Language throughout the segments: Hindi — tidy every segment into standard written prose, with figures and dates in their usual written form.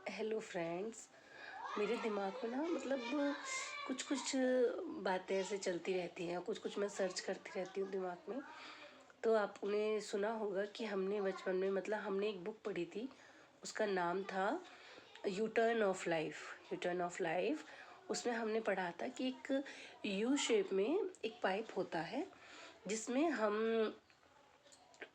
Hello friends. मेरे दिमाग में ना कुछ कुछ बातें ऐसे चलती रहती हैं, कुछ कुछ मैं सर्च करती रहती हूँ दिमाग में। तो आपने सुना होगा कि हमने बचपन में हमने एक बुक पढ़ी थी। उसका नाम था U turn off life. U turn off life. उसमें हमने पढ़ा था कि एक यू शेप में एक पाइप होता है, जिसमें हम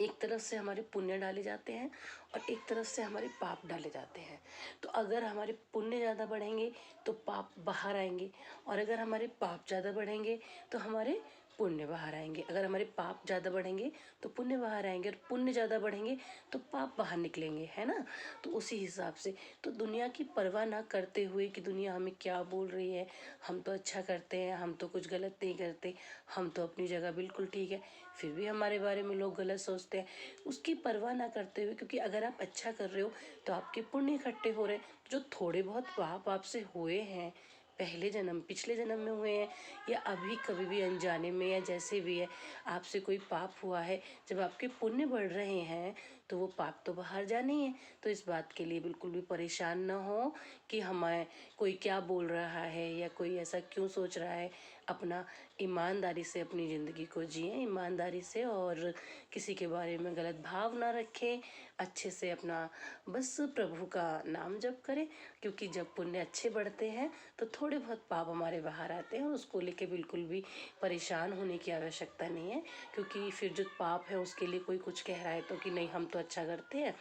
एक तरफ से हमारे पुण्य डाले जाते हैं और एक तरफ से हमारे पाप डाले जाते हैं। तो अगर हमारे पुण्य ज़्यादा बढ़ेंगे तो पाप बाहर आएंगे, और अगर हमारे पाप ज़्यादा बढ़ेंगे तो हमारे पुण्य बाहर आएंगे। अगर हमारे पाप ज़्यादा बढ़ेंगे तो पुण्य बाहर आएंगे, और पुण्य ज़्यादा बढ़ेंगे तो पाप बाहर निकलेंगे, है ना। तो उसी हिसाब से तो दुनिया की परवाह ना करते हुए कि दुनिया हमें क्या बोल रही है, हम तो अच्छा करते हैं, हम तो कुछ गलत नहीं करते, हम तो अपनी जगह बिल्कुल ठीक है, फिर भी हमारे बारे में लोग गलत सोचते हैं, उसकी परवाह ना करते हुए। क्योंकि अगर आप अच्छा कर रहे हो तो आपके पुण्य इकट्ठे हो रहे हैं। जो थोड़े बहुत पाप आपसे हुए हैं, पहले जन्म पिछले जन्म में हुए हैं, या अभी कभी भी अनजाने में या जैसे भी है, आपसे कोई पाप हुआ है, जब आपके पुण्य बढ़ रहे हैं तो वो पाप तो बाहर जाने ही है। तो इस बात के लिए बिल्कुल भी परेशान ना हो कि हमें कोई क्या बोल रहा है या कोई ऐसा क्यों सोच रहा है। अपना ईमानदारी से अपनी ज़िंदगी को जिएं, ईमानदारी से, और किसी के बारे में गलत भाव ना रखें। अच्छे से अपना बस प्रभु का नाम जप करें, क्योंकि जब पुण्य अच्छे बढ़ते हैं तो थोड़े बहुत पाप हमारे बाहर आते हैं, और उसको लेके बिल्कुल भी परेशान होने की आवश्यकता नहीं है। क्योंकि फिर जो पाप है उसके लिए कोई कुछ कह रहा है तो कि नहीं हम तो अच्छा करते हैं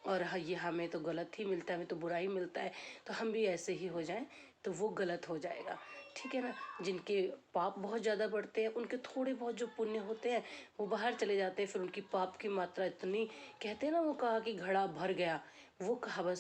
और ये हमें तो गलत ही मिलता है, हमें तो बुरा ही मिलता है, तो हम भी ऐसे ही हो जाएं, तो वो गलत हो जाएगा। ठीक है ना। जिनके पाप बहुत ज़्यादा बढ़ते हैं उनके थोड़े बहुत जो पुण्य होते हैं वो बाहर चले जाते हैं, फिर उनकी पाप की मात्रा इतनी, कहते हैं ना, वो कहा कि घड़ा भर गया, वो कहावत